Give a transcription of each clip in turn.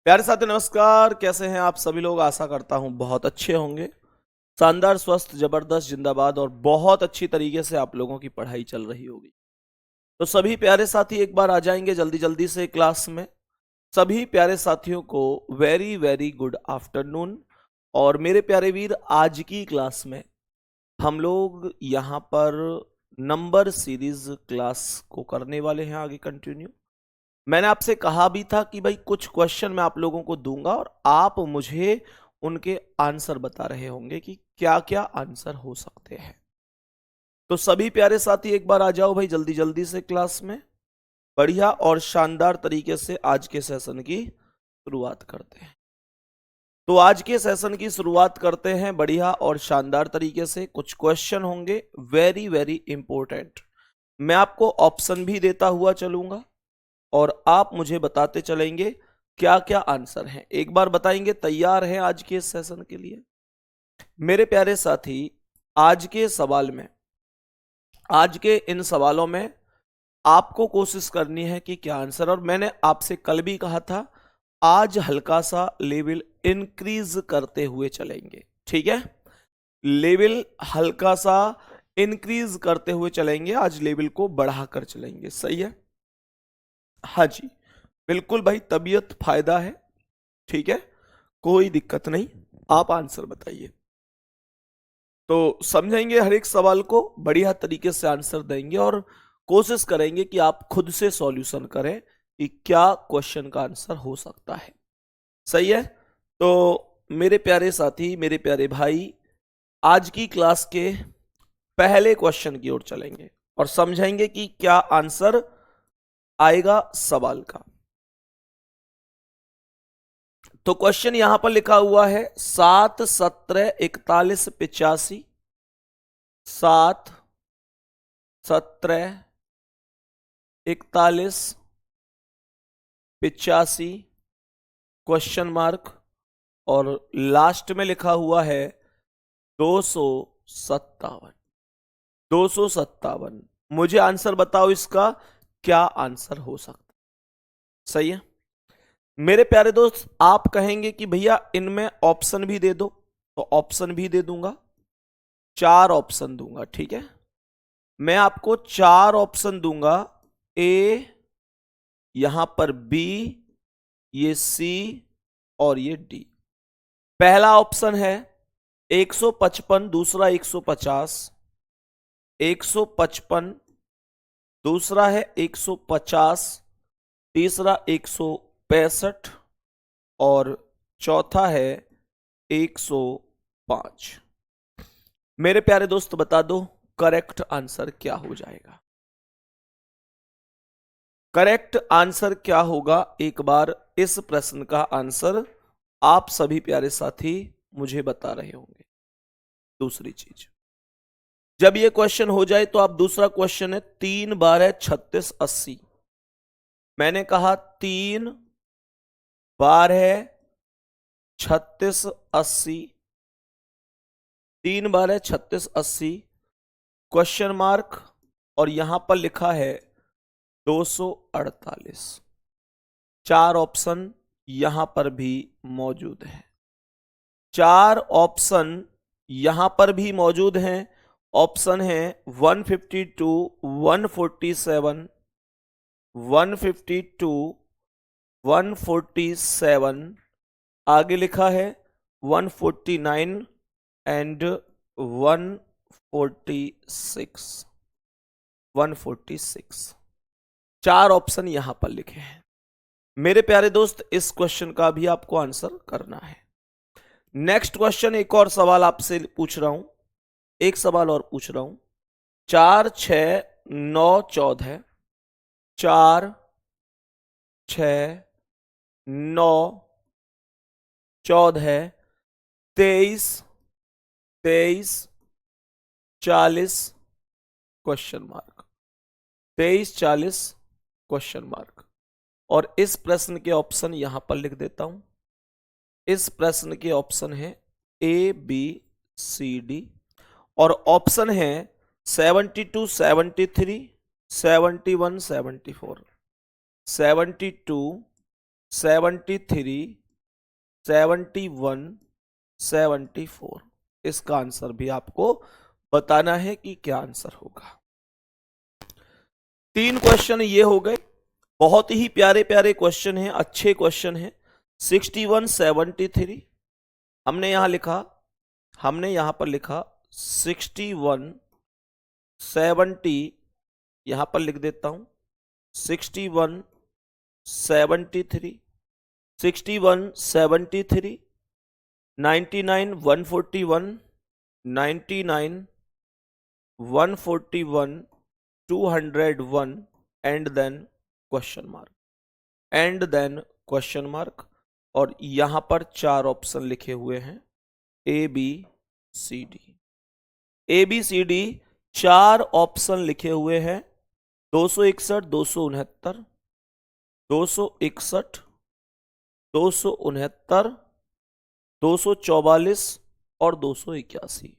प्यारे साथी नमस्कार। कैसे हैं आप सभी लोग? आशा करता हूं बहुत अच्छे होंगे। शानदार, स्वस्थ, जबरदस्त, जिंदाबाद और बहुत अच्छी तरीके से आप लोगों की पढ़ाई चल रही होगी। तो सभी प्यारे साथी एक बार आ जाएंगे जल्दी जल्दी से क्लास में। सभी प्यारे साथियों को वेरी वेरी गुड आफ्टरनून। और मेरे प्यारे वीर, आज की क्लास में हम लोग यहाँ पर नंबर सीरीज क्लास को करने वाले हैं आगे कंटिन्यू। मैंने आपसे कहा भी था कि भाई कुछ क्वेश्चन मैं आप लोगों को दूंगा और आप मुझे उनके आंसर बता रहे होंगे कि क्या क्या आंसर हो सकते हैं। तो सभी प्यारे साथी एक बार आ जाओ भाई जल्दी जल्दी से क्लास में। बढ़िया और शानदार तरीके से आज के सेशन की शुरुआत करते हैं। तो आज के सेशन की शुरुआत करते हैं बढ़िया और शानदार तरीके से। कुछ क्वेश्चन होंगे वेरी वेरी इंपॉर्टेंट। मैं आपको ऑप्शन भी देता हुआ चलूंगा और आप मुझे बताते चलेंगे क्या क्या आंसर हैं। एक बार बताएंगे, तैयार हैं आज के इस सेशन के लिए? मेरे प्यारे साथी, आज के सवाल में, आज के इन सवालों में आपको कोशिश करनी है कि क्या आंसर। और मैंने आपसे कल भी कहा था आज हल्का सा लेवल इंक्रीज करते हुए चलेंगे, ठीक है? लेवल हल्का सा इंक्रीज करते हुए चलेंगे, आज लेवल को बढ़ाकर चलेंगे, सही है? हाँ जी, बिल्कुल भाई, तबीयत फायदा है, ठीक है, कोई दिक्कत नहीं। आप आंसर बताइए। तो समझेंगे हर एक सवाल को, बढ़िया तरीके से आंसर देंगे और कोशिश करेंगे कि आप खुद से सॉल्यूशन करें कि क्या क्वेश्चन का आंसर हो सकता है। सही है? तो मेरे प्यारे साथी, मेरे प्यारे भाई, आज की क्लास के पहले क्वेश्चन की ओर चलेंगे और समझेंगे कि क्या आंसर आएगा सवाल का। तो क्वेश्चन यहां पर लिखा हुआ है 7, 17, 41, 85। 7, 17, 41, 85 क्वेश्चन मार्क और लास्ट में लिखा हुआ है 257। 257। मुझे आंसर बताओ इसका क्या आंसर हो सकता। सही है? मेरे प्यारे दोस्त, आप कहेंगे कि भैया इनमें ऑप्शन भी दे दो, तो ऑप्शन भी दे दूंगा। 4 ऑप्शन दूंगा, ठीक है? मैं आपको 4 ऑप्शन दूंगा। ए, यहां पर बी, ये सी और ये डी। पहला ऑप्शन है 155, दूसरा 150। 155, दूसरा है 150, तीसरा 165 और चौथा है 105। मेरे प्यारे दोस्त बता दो करेक्ट आंसर क्या हो जाएगा। करेक्ट आंसर क्या होगा? एक बार इस प्रश्न का आंसर आप सभी प्यारे साथी मुझे बता रहे होंगे। दूसरी चीज, जब ये क्वेश्चन हो जाए तो आप दूसरा क्वेश्चन है 3 बार है 36, 80। मैंने कहा 3 बार है 36, 80। 3 बार है 36, 80 क्वेश्चन मार्क और यहां पर लिखा है 248। 4 ऑप्शन यहां पर भी मौजूद है। 4 ऑप्शन यहां पर भी मौजूद हैं। ऑप्शन है 152, 147, 152, 147, आगे लिखा है 149 एंड 146। 146। 4 ऑप्शन यहां पर लिखे हैं। मेरे प्यारे दोस्त, इस क्वेश्चन का भी आपको आंसर करना है। नेक्स्ट क्वेश्चन, एक और सवाल आपसे पूछ रहा हूं, एक सवाल और पूछ रहा हूं। 4, 6, 9, 14। 4, 6, 9, 14, 23, 23, 40 क्वेश्चन मार्क। 23, 40 question mark. और इस प्रश्न के ऑप्शन यहां पर लिख देता हूं। इस प्रश्न के ऑप्शन है ए, बी, सी, डी और ऑप्शन है 72, 73, 71, 74। 72, 73, 71, 74। इसका आंसर भी आपको बताना है कि क्या आंसर होगा। 3 क्वेश्चन ये हो गए, बहुत ही प्यारे प्यारे क्वेश्चन हैं, अच्छे क्वेश्चन हैं। 61, 73 हमने यहां पर लिखा 61, 70, यहां पर लिख देता हूं 61, 73, 61, 73, 99, 141, 99, 141, 201 एंड देन क्वेश्चन मार्क और यहां पर 4 ऑप्शन लिखे हुए हैं A B C D 4 option लिखे हुए हैं 261, 269, 261, 269, 244 और 281,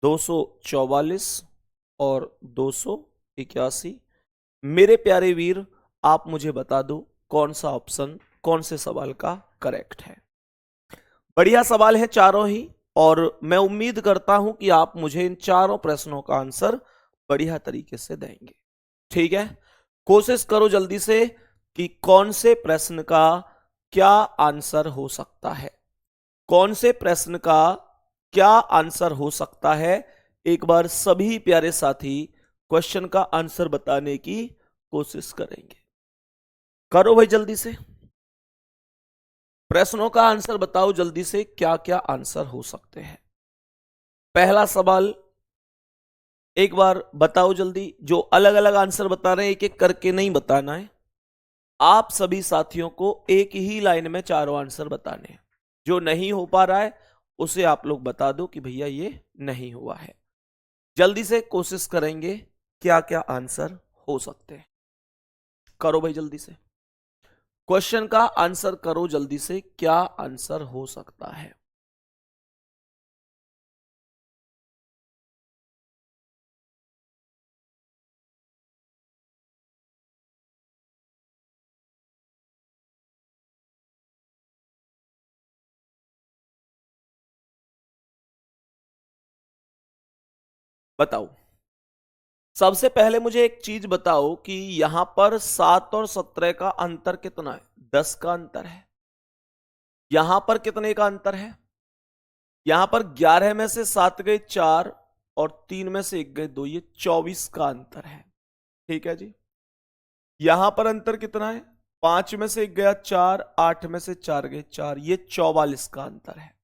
244 और 281। मेरे प्यारे वीर, आप मुझे बता दो कौन सा ऑप्शन कौन से सवाल का करेक्ट है। बढ़िया सवाल है चारों ही, और मैं उम्मीद करता हूं कि आप मुझे इन चारों प्रश्नों का आंसर बढ़िया तरीके से देंगे। ठीक है, कोशिश करो जल्दी से कि कौन से प्रश्न का क्या आंसर हो सकता है, कौन से प्रश्न का क्या आंसर हो सकता है। एक बार सभी प्यारे साथी क्वेश्चन का आंसर बताने की कोशिश करेंगे। करो भाई जल्दी से, प्रश्नों का आंसर बताओ जल्दी से, क्या क्या आंसर हो सकते हैं। पहला सवाल एक बार बताओ जल्दी, जो अलग अलग आंसर बता रहे हैं एक एक करके नहीं बताना है, आप सभी साथियों को एक ही लाइन में चारों आंसर बताने हैं। जो नहीं हो पा रहा है उसे आप लोग बता दो कि भैया ये नहीं हुआ है। जल्दी से कोशिश करेंगे क्या क्या आंसर हो सकते हैं। करो भाई जल्दी से, क्वेश्चन का आंसर करो जल्दी से, क्या आंसर हो सकता है। बताओ, सबसे पहले मुझे एक चीज बताओ कि यहां पर 7 और 17 का अंतर कितना है। 10 का अंतर है। यहां पर कितने का अंतर है, यहां पर 11 में से 7 गए 4 और 3 में से 1 गए 2, ये 24 का अंतर है। ठीक है जी, यहां पर अंतर कितना है, 5 में से 1 गया 4, 8 में से 4 गए 4, ये 44 का अंतर है।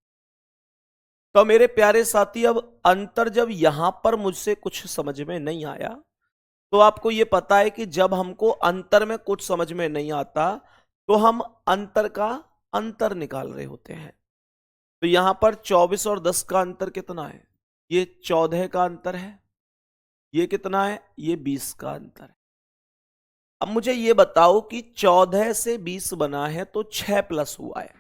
तो मेरे प्यारे साथी, अब अंतर जब यहां पर मुझसे कुछ समझ में नहीं आया, तो आपको यह पता है कि जब हमको अंतर में कुछ समझ में नहीं आता तो हम अंतर का अंतर निकाल रहे होते हैं। तो यहां पर 24 और 10 का अंतर कितना है, ये 14 का अंतर है। ये कितना है, ये 20 का अंतर है। अब मुझे ये बताओ कि 14 से 20 बना है तो 6 प्लस हुआ है।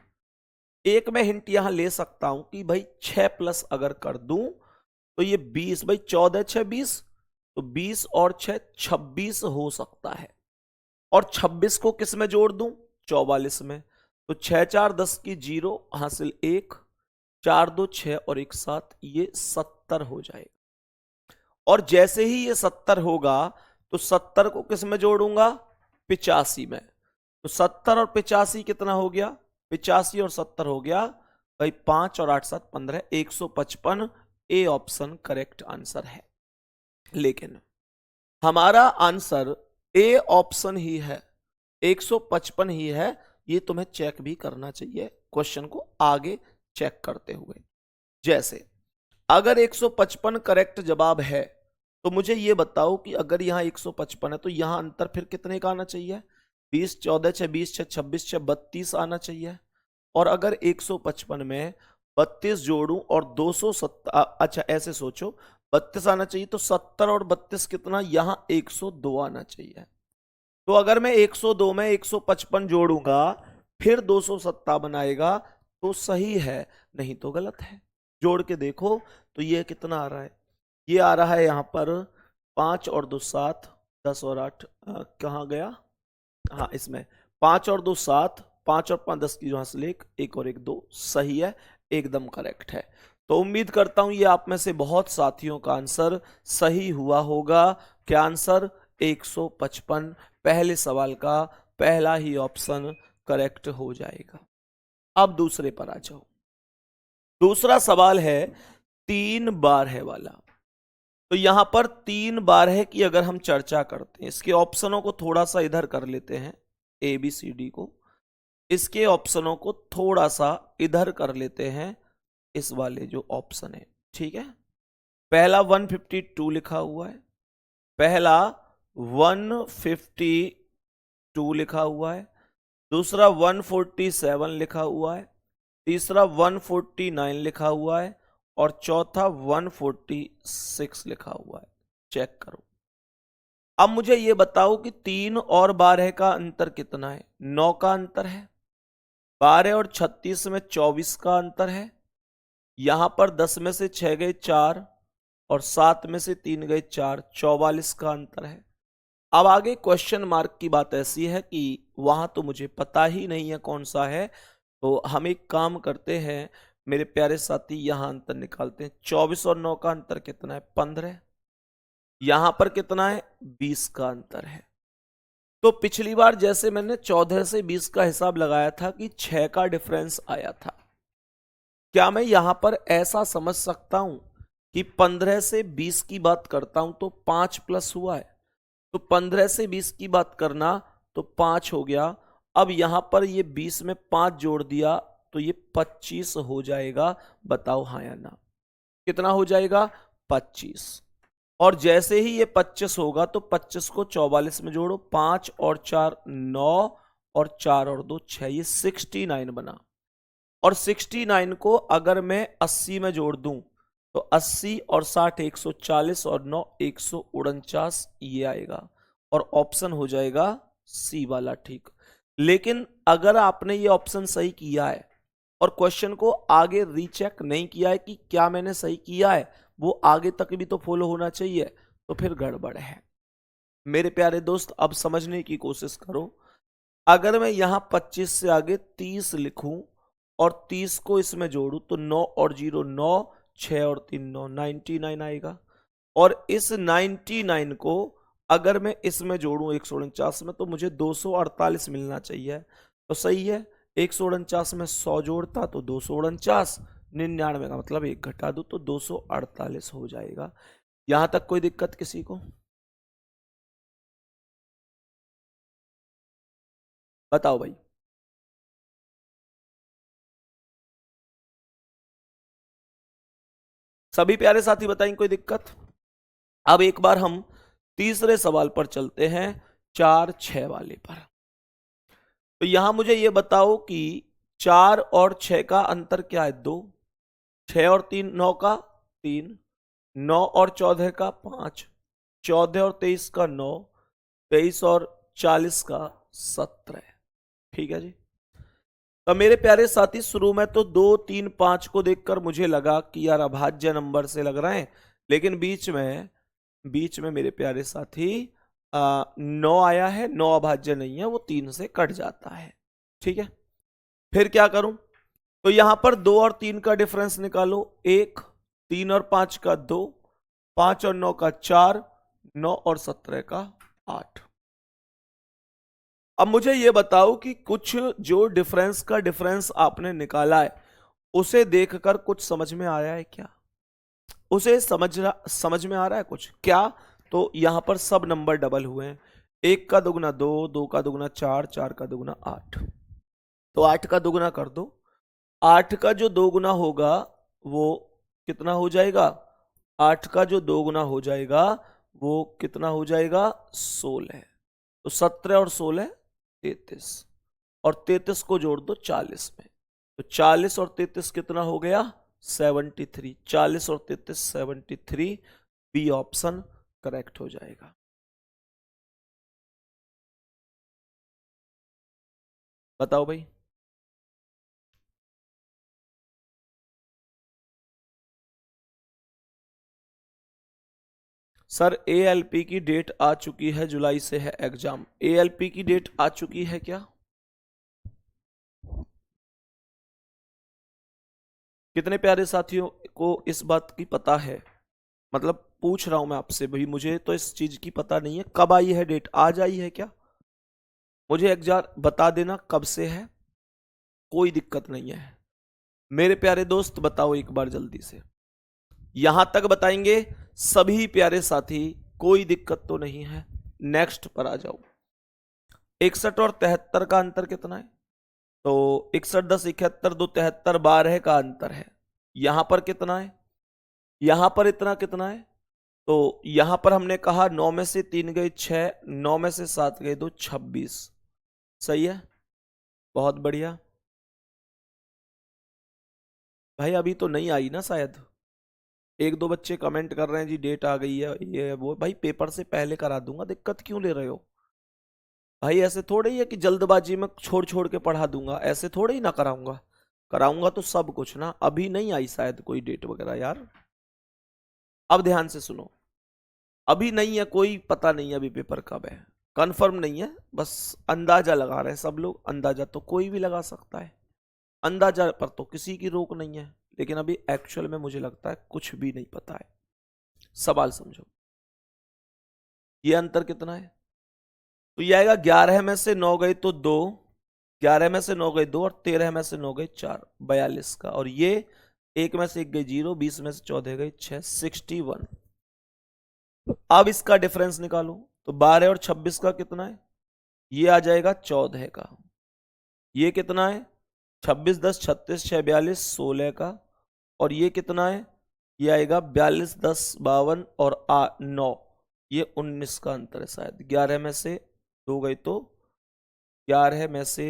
एक मैं हिंट यहां ले सकता हूं कि भाई 6 प्लस अगर कर दूं तो ये 20, भाई 14 6 20, तो 20 और 6 26 हो सकता है। और 26 को किस में जोड़ दूं, 44 में। तो 6 4 10 की 0 हासिल 1, 4 2 6 और 1 7, ये 70 हो जाएगा। और जैसे ही ये 70 होगा तो 70 को किस में जोड़ूंगा, 85 में। तो 70 और 85 कितना हो गया, 85 और 70 हो गया भाई 5 और 8 7 15, 155। ए ऑप्शन करेक्ट आंसर है। लेकिन हमारा आंसर ए ऑप्शन ही है, 155 ही है। ये तुम्हें चेक भी करना चाहिए क्वेश्चन को आगे चेक करते हुए। जैसे अगर 155 करेक्ट जवाब है तो मुझे ये बताओ कि अगर यहां 155 है तो यहां अंतर फिर कितने का आना चाहिए, 20 14 6 20 6 26 6 32 आना चाहिए। और अगर 155 में 32 जोड़ूं और 270, अच्छा ऐसे सोचो, 32 आना चाहिए तो 70 और 32 कितना, यहां 102 आना चाहिए। तो अगर मैं 102 में 155 जोड़ूंगा फिर 257 आएगा तो सही है, नहीं तो गलत है। जोड़ के देखो तो ये कितना आ रहा है, ये आ रहा है यहां पर 5 और 2 7, 10 और 8 कहाँ गया, हाँ इसमें 5 और 2 7, 5 और 5 10 की यहाँ से एक और एक 2 सही है, एकदम करेक्ट है। तो उम्मीद करता हूं ये आप में से बहुत साथियों का आंसर सही हुआ होगा। क्या आंसर 155 पहले सवाल का पहला ही ऑप्शन करेक्ट हो जाएगा। अब दूसरे पर आ जाओ। दूसरा सवाल है 3 बार है वाला। तो यहां पर 3 बार है कि अगर हम चर्चा करते हैं, इसके ऑप्शनों को थोड़ा सा इधर कर लेते हैं, ए बी सी डी को, इसके ऑप्शनों को थोड़ा सा इधर कर लेते हैं, इस वाले जो ऑप्शन है, ठीक है। पहला 152 लिखा हुआ है, पहला 152 लिखा हुआ है, दूसरा 147 लिखा हुआ है, तीसरा 149 लिखा हुआ है और चौथा 146 लिखा हुआ है। चेक करो। अब मुझे यह बताओ कि 3 और 12 का अंतर कितना है। 9 का अंतर है, 12 और 36 में 24 का अंतर है, यहां पर 10 में से 6 गए 4 और 7 में से 3 गए 4, 44 का अंतर है। अब आगे क्वेश्चन मार्क की बात ऐसी है कि वहां तो मुझे पता ही नहीं है कौन सा है, तो हम एक काम करते हैं मेरे प्यारे साथी, यहां अंतर निकालते हैं। 24 और 9 का अंतर कितना है, 15। यहां पर कितना है, 20 का अंतर है। तो पिछली बार जैसे मैंने 14 से 20 का हिसाब लगाया था कि 6 का डिफरेंस आया था, क्या मैं यहां पर ऐसा समझ सकता हूं कि 15 से 20 की बात करता हूं तो 5 प्लस हुआ है, तो 15 से 20 की बात करना तो 5 हो गया। अब यहां पर ये 20 में 5 जोड़ दिया तो ये 25 हो जाएगा। बताओ हाँ या ना, कितना हो जाएगा, 25। और जैसे ही ये 25 होगा तो 25 को 44 में जोड़ो, 5 और 4 9 और 4 और 2 6, ये 69 बना। और 69 को अगर मैं 80 में जोड़ दूं तो 80 और 60 140 और 9 149 ये आएगा और ऑप्शन हो जाएगा सी वाला ठीक। लेकिन अगर आपने ये ऑप्शन सही किया है और क्वेश्चन को आगे रीचेक नहीं किया है कि क्या मैंने सही किया है, वो आगे तक भी तो फॉलो होना चाहिए, तो फिर गड़बड़ है। मेरे प्यारे दोस्त अब समझने की कोशिश करो। अगर मैं यहां 25 से आगे 30 लिखूं और 30 को इसमें जोड़ू तो 9 और 0 9, 6 और 3 9, 99 आएगा। और इस 99 को अगर मैं इसमें जोड़ूं 149 में तो मुझे 248 मिलना चाहिए, तो सही है। 149 में 100 जोड़ता तो 249, 99 का मतलब 1 घटा दो तो 248 हो जाएगा। यहां तक कोई दिक्कत किसी को, बताओ भाई। सभी प्यारे साथी बताएंगे कोई दिक्कत। अब एक बार हम तीसरे सवाल पर चलते हैं, 4 6 वाले पर। तो यहां मुझे यह बताओ कि 4 और 6 का अंतर क्या है, 2। 6 और 3 9 का 3, 9 और 14 का 5, 14 और 23 का 9, 23 और 40 का 17। ठीक है जी। तो मेरे प्यारे साथी शुरू में तो 2 3 5 को देखकर मुझे लगा कि यार अभाज्य नंबर से लग रहे हैं, लेकिन बीच में मेरे प्यारे साथी 9 आया है। 9 अभाज्य नहीं है, वो 3 से कट जाता है। ठीक है, फिर क्या करूं, तो यहां पर 2 और 3 का डिफरेंस निकालो, 1, 3 और 5 का 2, 5 और 9 का 4, 9 और 17 का 8। अब मुझे यह बताओ कि कुछ जो डिफरेंस का डिफरेंस आपने निकाला है उसे देखकर कुछ समझ में आया है क्या, उसे समझ में आ रहा है कुछ क्या। तो यहां पर सब नंबर डबल हुए हैं, 1 का दुगना 2, 2 का दुगना 4, 4 का दुगना 8, तो 8 का दुगना कर दो। 8 का जो 2 गुना होगा वो कितना हो जाएगा, 8 का जो 2 गुना हो जाएगा वो कितना हो जाएगा, 16। तो 17 और 16 33, और 33 को जोड़ दो 40 में, तो 40 और 33 कितना हो गया, 73। 40 और 33 73, बी ऑप्शन करेक्ट हो जाएगा। बताओ भाई। सर एएलपी की डेट आ चुकी है, जुलाई से है एग्जाम। एएलपी की डेट आ चुकी है क्या, कितने प्यारे साथियों को इस बात की पता है? मतलब पूछ रहा हूं मैं आपसे भाई, मुझे तो इस चीज की पता नहीं है कब आई है डेट, आज आई है क्या? मुझे एग्जैक्ट बता देना कब से है, कोई दिक्कत नहीं है। मेरे प्यारे दोस्त बताओ एक बार जल्दी से, यहां तक बताएंगे सभी प्यारे साथी, कोई दिक्कत तो नहीं है। नेक्स्ट पर आ जाओ। 61 और 73 का अंतर कितना है? तो 61 10 71 2 73 12 का अंतर है। यहां पर कितना है? यहां पर इतना कितना है? तो यहां पर हमने कहा 9 में से 3 गए 6, 9 में से 7 गए 2, 26। सही है, बहुत बढ़िया। भाई अभी तो नहीं आई ना शायद, एक दो बच्चे कमेंट कर रहे हैं जी डेट आ गई है ये है वो। भाई पेपर से पहले करा दूंगा, दिक्कत क्यों ले रहे हो? भाई ऐसे थोड़े ही है कि जल्दबाजी में छोड़ छोड़ के पढ़ा दूंगा, ऐसे थोड़े ही ना कराऊंगा। कराऊंगा तो सब कुछ ना। अभी नहीं आई शायद कोई डेट वगैरह यार। अब ध्यान से सुनो, अभी नहीं है, कोई पता नहीं है अभी पेपर कब है, कंफर्म नहीं है, बस अंदाजा लगा रहे हैं सब लोग। अंदाजा तो कोई भी लगा सकता है, अंदाजा पर तो किसी की रोक नहीं है, लेकिन अभी एक्चुअल में मुझे लगता है कुछ भी नहीं पता है। सवाल समझो, ये अंतर कितना है? तो ये आएगा 11 में से 9 गए तो 2, 11 में से 9 गए 2 और 13 में से 9 गए 4, 42 का। और ये 1 में से 1 गई 0, 20 में से 14 गई 6, 61। अब इसका डिफरेंस निकालो, तो 12 और 26 का कितना है? ये आ जाएगा 14 का। ये कितना है? 26 10 36 6 42 16 का। और ये कितना है? ये आएगा 42 10 52 और 9, ये 19 का अंतर है शायद। 11 में से 2 गई तो 11 में से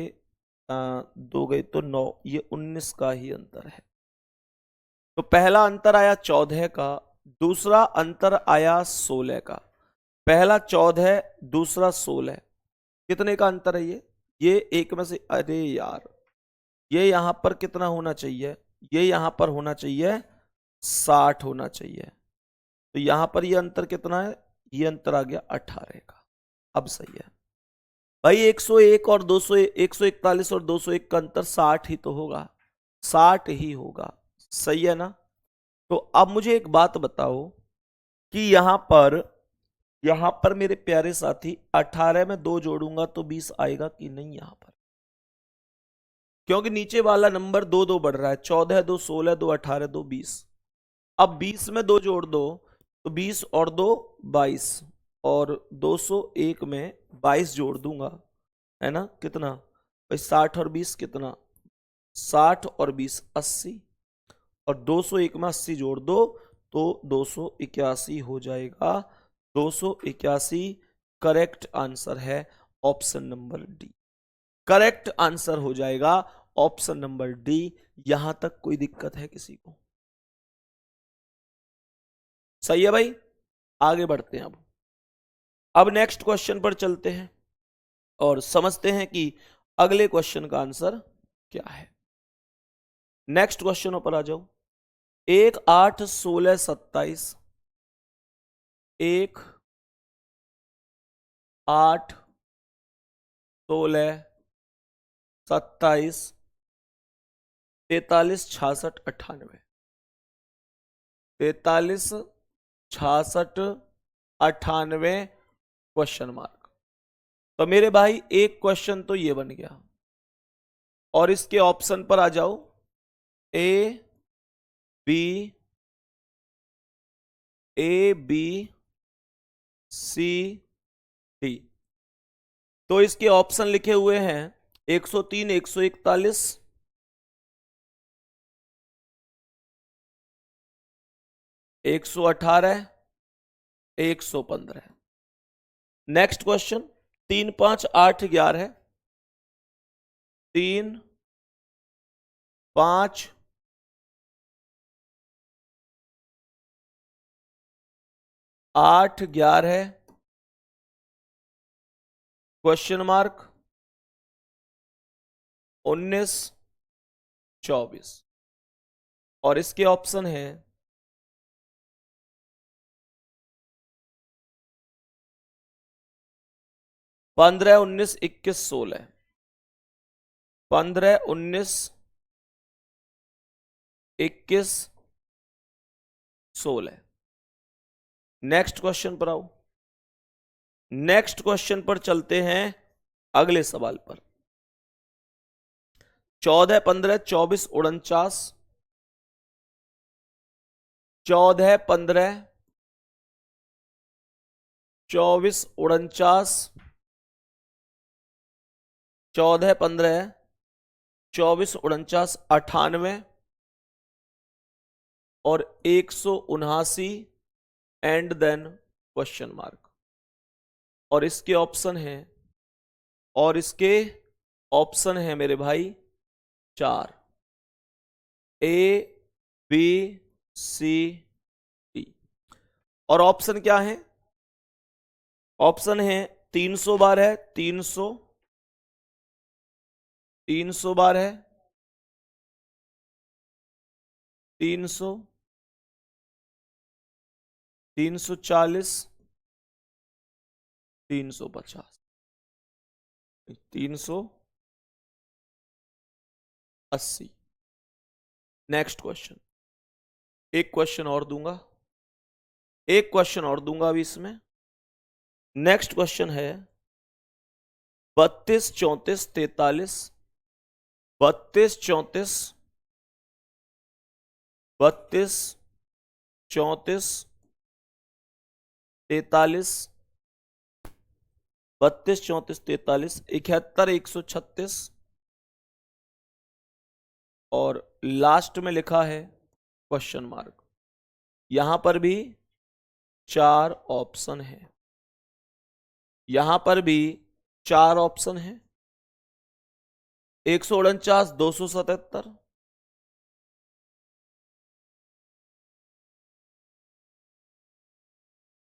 2 गई तो 9, ये 19 का ही अंतर है। तो पहला अंतर आया 14 का, दूसरा अंतर आया 16 का। पहला 14, दूसरा 16, कितने का अंतर है ये एक में से, अरे यार ये यहां पर कितना होना चाहिए? ये यहां पर होना चाहिए 60 होना चाहिए। तो यहां पर ये अंतर कितना है? ये अंतर आ गया 18 का। अब सही है भाई। 101 और 200, 141 और 201 का अंतर 60 ही तो होगा, 60 ही होगा। सही है ना? तो अब मुझे एक बात बताओ कि यहां पर मेरे प्यारे साथी 18 में 2 जोड़ूंगा तो 20 आएगा कि नहीं यहां पर? क्योंकि नीचे वाला नंबर 2 2 बढ़ रहा है, 14 2 16 2 18 2 20। अब 20 में 2 जोड़ दो तो 20 और 2 22, और 201 में 22 जोड़ दूंगा, है ना? कितना भाई? 60 और 20 कितना? 60 और 20 80, और 201 में 80 जोड़ दो तो 281 हो जाएगा। 281 करेक्ट आंसर है, option number D. Correct answer हो जाएगा ऑप्शन नंबर डी। यहां तक कोई दिक्कत है किसी को? सही है भाई, आगे बढ़ते हैं। अब नेक्स्ट क्वेश्चन पर चलते हैं और समझते हैं कि अगले क्वेश्चन का आंसर क्या है। नेक्स्ट क्वेश्चन पर आ जाओ। 1 8 16 27, 1 8 16 27 43 66 98, 43 66 98 क्वेश्चन मार्क। तो मेरे भाई एक क्वेश्चन तो ये बन गया, और इसके ऑप्शन पर आ जाओ। A B, A B C D. तो इसके ऑप्शन लिखे हुए हैं 103 141 118 115। Next question 3 5 8 11, 3 5 8 11 question mark 19 24। और इसके ऑप्शन है 15 19 21 16, 15 19 21, 16। नेक्स्ट क्वेश्चन पर आओ। नेक्स्ट क्वेश्चन पर चलते हैं अगले सवाल पर। 14, 15, 24, 49, 14, 15, 24, 49, 14, 15, 24, 49, 98 और 179 एंड देन क्वेश्चन मार्क। और इसके ऑप्शन है, और इसके ऑप्शन है मेरे भाई 4, ए बी सी डी। और ऑप्शन क्या है? ऑप्शन है 300 बार है, 300, 300 बार है, 300, 340, 350, 380। नेक्स्ट क्वेश्चन, एक क्वेश्चन और दूंगा, एक क्वेश्चन और दूंगा अभी इसमें। नेक्स्ट क्वेश्चन है 32, 34, 43, 32, 34, 32, 34, 43, 32, 34, 43, 71, 136 और लास्ट में लिखा है क्वेश्चन मार्क। यहां पर भी 4 ऑप्शन है, यहां पर भी 4 ऑप्शन है। 149, 277,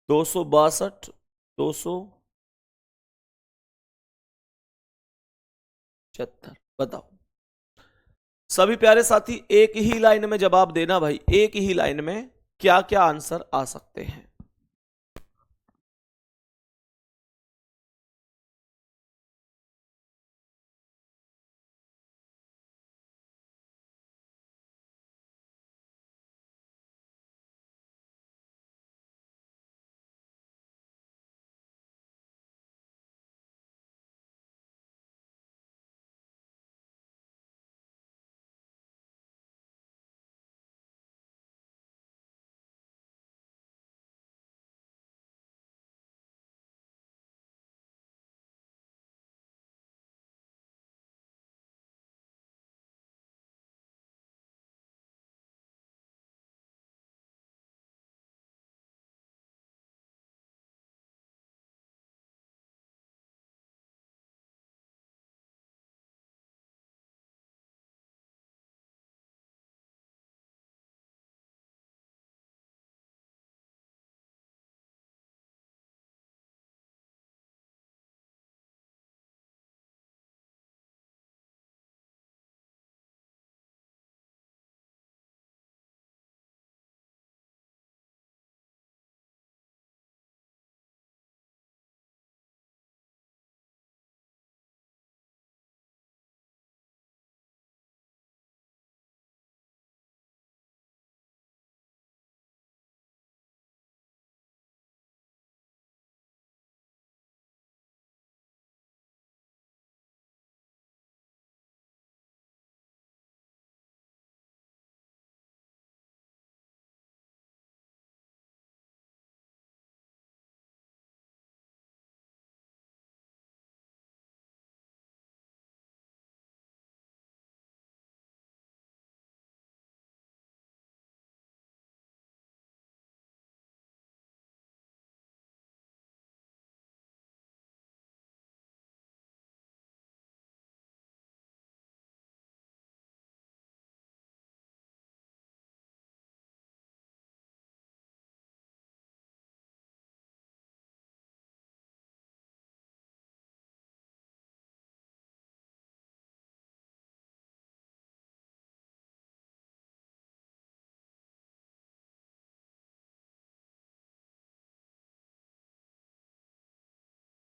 262, 276। बताओ सभी प्यारे साथी, एक ही लाइन में जवाब देना भाई, एक ही लाइन में क्या क्या आंसर आ सकते हैं।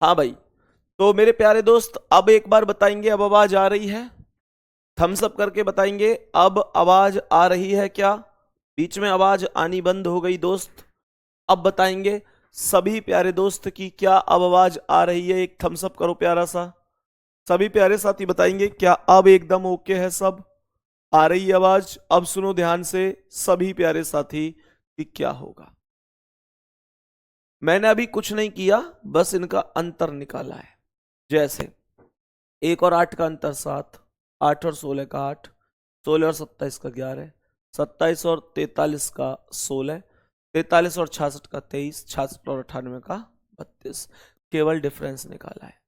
हाँ भाई, तो मेरे प्यारे दोस्त अब एक बार बताएंगे, अब आवाज आ रही है? थम्स अप करके बताएंगे अब आवाज आ रही है क्या। बीच में आवाज आनी बंद हो गई दोस्त। अब बताएंगे सभी प्यारे दोस्त की क्या अब आवाज आ रही है। एक थम्स अप करो प्यारा सा। सभी प्यारे साथी बताएंगे क्या अब एकदम ओके है सब, आ रही है आवाज। अब सुनो ध्यान से सभी प्यारे साथी कि क्या होगा। मैंने अभी कुछ नहीं किया, बस इनका अंतर निकाला है। जैसे 1 और 8 का अंतर 7, 8 और 16 का 8, 16 और 27 का 11, 27 और 43 का 16, 43 और 66 का 23, 66 और 98 का 32। केवल डिफरेंस निकाला है।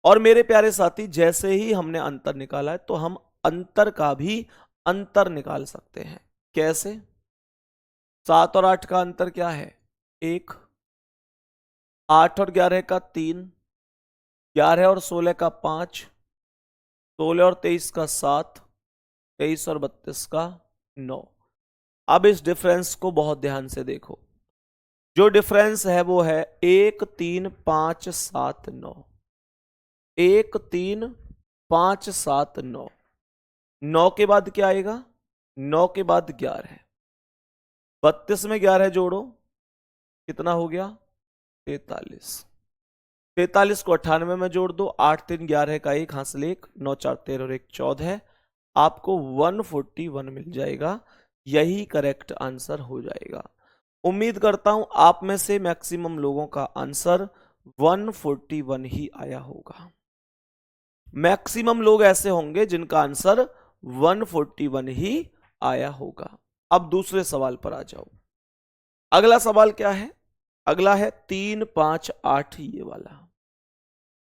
और मेरे प्यारे साथी जैसे ही हमने अंतर निकाला है तो हम अंतर का भी अंतर निकाल सकते हैं। कैसे? 7 और 8 का अंतर क्या है? 1। 8 और 11 का 3, 11 और 16 का 5, 16 और 23 का 7, 23 और 32 का 9। अब इस डिफरेंस को बहुत ध्यान से देखो। जो डिफरेंस है वो है 1 3 5 7 9। 1 3 5 7 9। 9 के बाद क्या आएगा? 9 के बाद 11। 32 में 11 जोड़ो, कितना हो गया? 43। 43 को 98 में जोड़ दो, 8 3 11 का 1 हासिल 1, 9 4 13 और 1 14। आपको 141 मिल जाएगा। यही करेक्ट आंसर हो जाएगा। उम्मीद करता हूं आप में से मैक्सिमम लोगों का आंसर 141 ही आया होगा। मैक्सिमम लोग ऐसे होंगे जिनका आंसर 141 ही आया होगा। अब दूसरे सवाल पर आ जाओ। अगला सवाल क्या है? अगला है 3 5 8, ये वाला।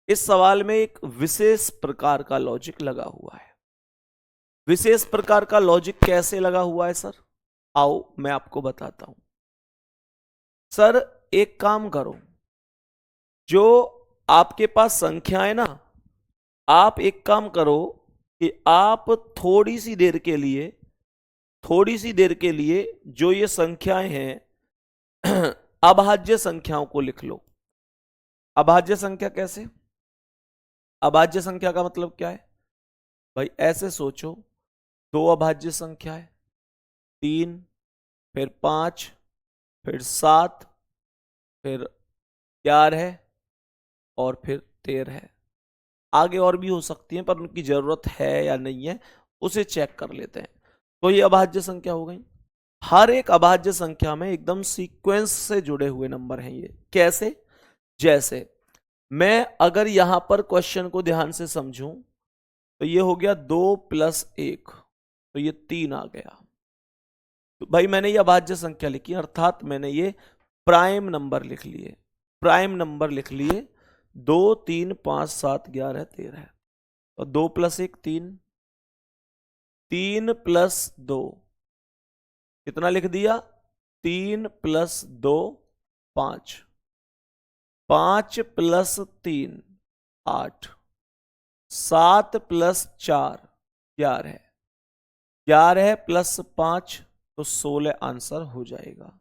इस सवाल में एक विशेष प्रकार का लॉजिक लगा हुआ है। विशेष प्रकार का लॉजिक कैसे लगा हुआ है सर? आओ मैं आपको बताता हूं। सर एक काम करो, जो आपके पास संख्याएं ना, आप एक काम करो कि आप थोड़ी सी देर के लिए जो ये संख्याएं हैं अभाज्य संख्याओं को लिख लो। अभाज्य संख्या कैसे? अभाज्य संख्या का मतलब क्या है भाई? ऐसे सोचो, 2 अभाज्य संख्या है, 3, फिर 5, फिर 7, फिर 11 और फिर 13। आगे और भी हो सकती हैं पर उनकी जरूरत है या नहीं है उसे चेक कर लेते हैं। तो ये अभाज्य संख्या हो गई। हर एक अभाज्य संख्या में एकदम सीक्वेंस से जुड़े हुए नंबर हैं ये। कैसे? जैसे मैं अगर यहां पर क्वेश्चन को ध्यान से समझूं तो ये हो गया 2 + 1, तो ये 3 आ गया। तो भाई मैंने ये अभाज्य संख्या लिखी, अर्थात मैंने ये प्राइम नंबर लिख लिए। प्राइम नंबर लिख लिए 2 3 5 7 11 13। और 2 + 1 3, 3 + 2 कितना लिख दिया? 3 + 2 5, 5 + 3 8, 7 + 4 11, 11 + 5 तो 16 आंसर हो जाएगा।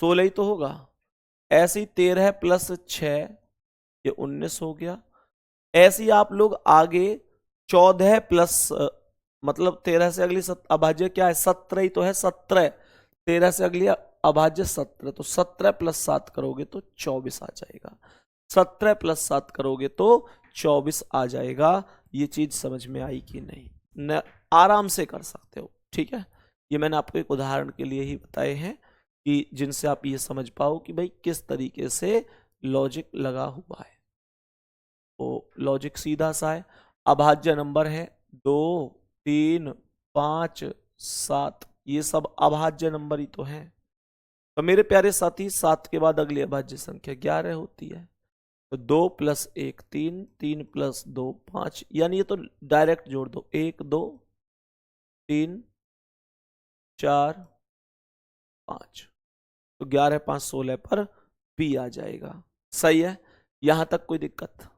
16 ही तो होगा। ऐसे ही 13 + 6 ये 19 हो गया। ऐसे ही आप लोग आगे 14 प्लस मतलब 13 से अगली अभाज्य क्या है? 17 ही तो है। 17, 13 से अगली अभाज्य 17, तो 17 + 7 करोगे तो 24 आ जाएगा। 17 + 7 करोगे तो 24 आ जाएगा। ये चीज समझ में आई कि नहीं? न, आराम से कर सकते हो, ठीक है। ये मैंने आपको एक उदाहरण के लिए ही बताए हैं कि जिनसे आप ये समझ पाओ कि भाई किस तरीके से लॉजिक लगा हुआ है। तो लॉजिक सीधा सा है। अभाज्य नंबर है 2 3 5 7, ये सब अभाज्य नंबर ही तो हैं। तो मेरे प्यारे साथी 7 के बाद अगली अभाज्य संख्या 11 होती है। तो 2 + 1 3, 3 + 2 5, यानी ये तो डायरेक्ट जोड़ दो। 1 2 3 4 5, तो 11 5 16 पर बी आ जाएगा। सही है, यहां तक कोई दिक्कत?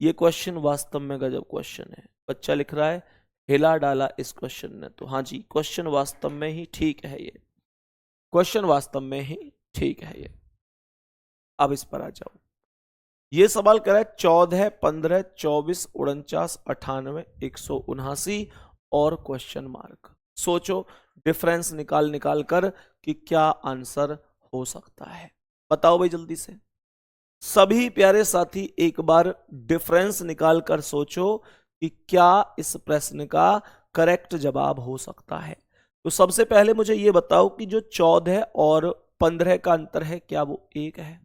ये क्वेश्चन वास्तव में गजब क्वेश्चन है। बच्चा लिख रहा है हिला डाला इस क्वेश्चन ने। तो हाँ जी, क्वेश्चन वास्तव में ही ठीक है ये। क्वेश्चन वास्तव में ही ठीक है ये। अब इस पर आ जाओ। ये सवाल कह रहा है 14, 15, 24, 49, 98, 179 और क्वेश्चन मार्क। सोचो, डिफरेंस निकाल निकाल कर कि क्या आंसर हो सकता है। बताओ भाई जल्दी से। सभी प्यारे साथी एक बार डिफरेंस निकाल कर सोचो कि क्या इस प्रश्न का करेक्ट जवाब हो सकता है। तो सबसे पहले मुझे ये बताओ कि जो 14 और 15 का अंतर है क्या वो 1 है?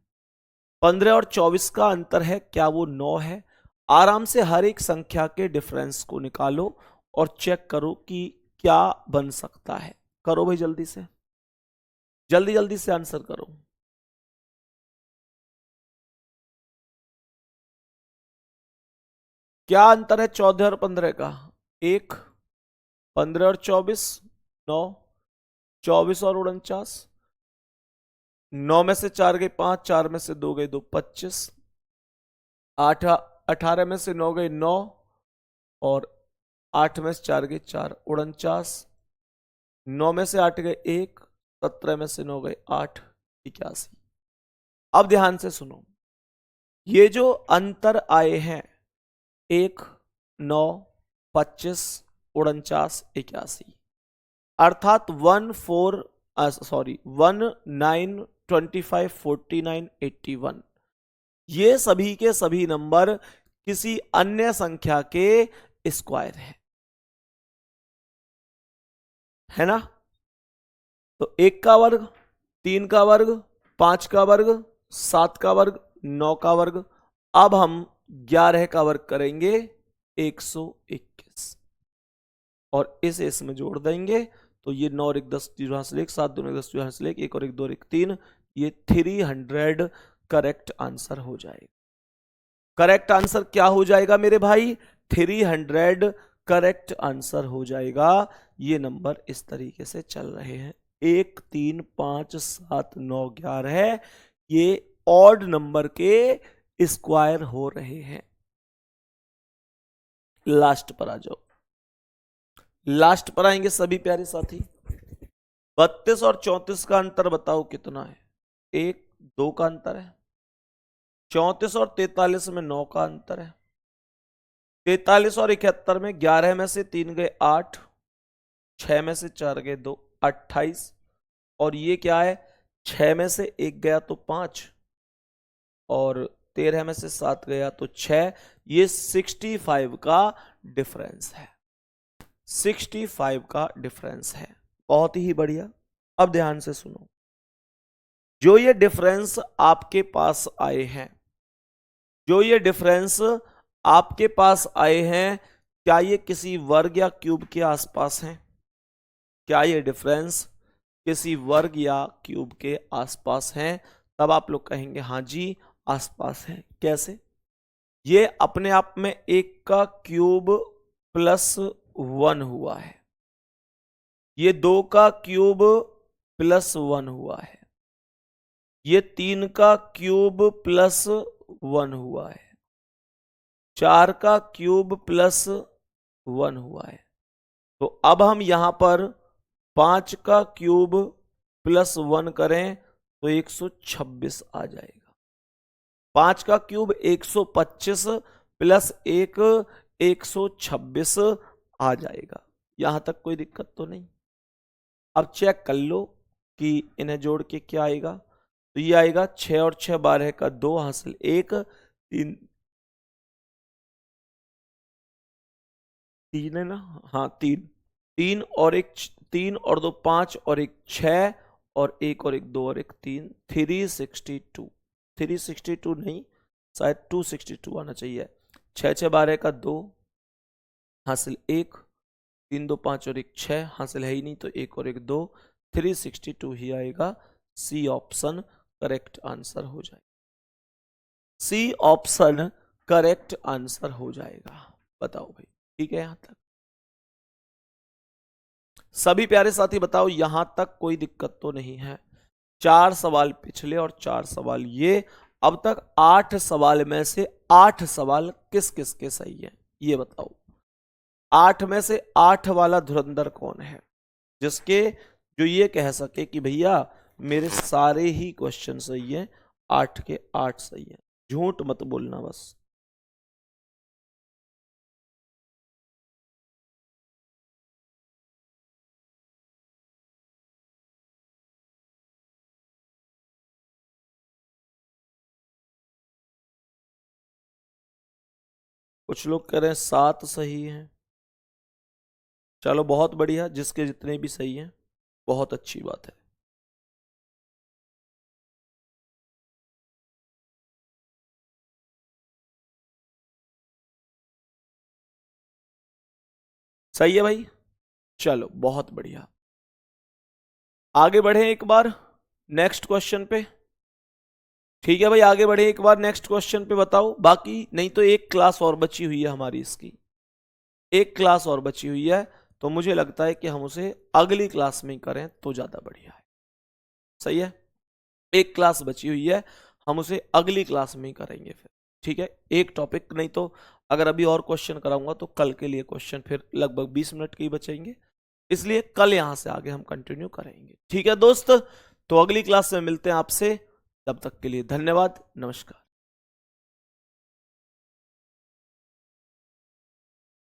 15 और 24 का अंतर है क्या वो 9 है? आराम से हर एक संख्या के डिफरेंस को निकालो और चेक करो कि क्या बन सकता है। करो भाई जल्दी से, जल्दी जल्दी से आंसर करो। क्या अंतर है 14 और 15 का? 1। 15 और 24 9, 24 और 49, 9 में से 4 गए 5, 4 में से 2 गए 2, 25, 8, 18 में से 9 गए 9 और 8 में से 4 गए 4, 49, 9 में से 8 गए 1, 17 में से 9 गए 8, 81। अब ध्यान से सुनो, ये जो अंतर आए हैं 1, 9, 25, 49, 81, अर्थात 19, 25, 49, 81, ये सभी के सभी नंबर किसी अन्य संख्या के स्क्वायर है ना? तो 1 का वर्ग, 3 का वर्ग, 5 का वर्ग, 7 का वर्ग, 9 का वर्ग। अब हम 11 का वर्ग करेंगे 121 और इस में जोड़ देंगे तो ये 9 और 1 10 जीरो यहाँ से 1, 7 2 10 जीरो यहाँ से 1 और 1 2 और 1 3, ये 300 करेक्ट आंसर हो जाएगा। करेक्ट आंसर क्या हो जाएगा मेरे भाई? 300 करेक्ट आंसर हो जाएगा। ये नंबर इस तरीके से चल रहे हैं 1 3 5 7 9 11, ये ऑड नंबर के स्क्वायर हो रहे हैं। लास्ट पर आ जाओ, लास्ट पर आएंगे सभी प्यारे साथी। 32 और 34 का अंतर बताओ कितना है? 1 2 का अंतर है। 34 और 43 में 9 का अंतर है। 43 और 71 में 11 में से 3 गए 8, 6 में से 4 गए 2, 28 और ये क्या है 6 में से 1 गया तो 5 और 13 में से 7 गया तो 6, ये 65 का डिफरेंस है। 65 का डिफरेंस है। बहुत ही बढ़िया। अब ध्यान से सुनो, जो ये डिफरेंस आपके पास आए हैं, जो ये डिफरेंस आपके पास आए हैं, क्या ये किसी वर्ग या क्यूब के आसपास हैं? क्या ये डिफरेंस किसी वर्ग या क्यूब के आसपास हैं? तब आप लोग कहेंगे हाँ जी आसपास है। कैसे? ये अपने आप में 1 का क्यूब प्लस 1 हुआ है, ये 2 का क्यूब प्लस 1 हुआ है, ये 3 का क्यूब प्लस 1 हुआ है, 4 का क्यूब प्लस 1 हुआ है। तो अब हम यहां पर 5 का क्यूब प्लस 1 करें तो 126 आ जाएगा। 5 का क्यूब 125 प्लस 1 126 आ जाएगा। यहां तक कोई दिक्कत तो नहीं? अब चेक कर लो कि इन्हें जोड़ के क्या आएगा। तो ये आएगा 6 और 6 12 का 2 हासिल 1, 3 है ना? हाँ 3 और 1 3 और 2 5 और 1 6 और 1 और 1 2 और 1 3, 362। 362 नहीं, शायद 262 आना चाहिए। 6 6 12 का 2 हासिल 1, 3 2 5 और 1 6 हासिल है ही नहीं तो 1 और 1 2, 362 ही आएगा। सी ऑप्शन करेक्ट आंसर हो जाएगा। सी ऑप्शन करेक्ट आंसर हो जाएगा। बताओ भाई, ठीक है? यहां तक सभी प्यारे साथी बताओ, यहां तक कोई दिक्कत तो नहीं है? 4 सवाल पिछले और 4 सवाल ये, अब तक 8 सवाल में से 8 सवाल किस किस के सही है ये बताओ। 8 में से 8 वाला धुरंधर कौन है जिसके जो ये कह सके कि भैया मेरे सारे ही क्वेश्चन सही हैं, 8 के 8 सही हैं? झूठ मत बोलना बस। कुछ लोग कह रहे हैं 7 सही है। चलो बहुत बढ़िया, जिसके जितने भी सही हैं बहुत अच्छी बात है। सही है भाई, चलो बहुत बढ़िया। आगे बढ़े एक बार नेक्स्ट क्वेश्चन पे। ठीक है भाई, आगे बढ़े एक बार नेक्स्ट क्वेश्चन पे। बताओ, बाकी नहीं तो एक क्लास और बची हुई है हमारी इसकी, एक क्लास और बची हुई है। तो मुझे लगता है कि हम उसे अगली क्लास में ही करें तो ज्यादा बढ़िया है। सही है, एक क्लास बची हुई है, हम उसे अगली क्लास में ही करेंगे फिर। ठीक है, एक टॉपिक नहीं तो अगर अभी और क्वेश्चन कराऊंगा तो कल के लिए क्वेश्चन फिर लगभग 20 मिनट के ही बचेंगे, इसलिए कल यहां से आगे हम कंटिन्यू करेंगे। ठीक है दोस्त, तो अगली क्लास में मिलते हैं आपसे, तब तक के लिए धन्यवाद, नमस्कार।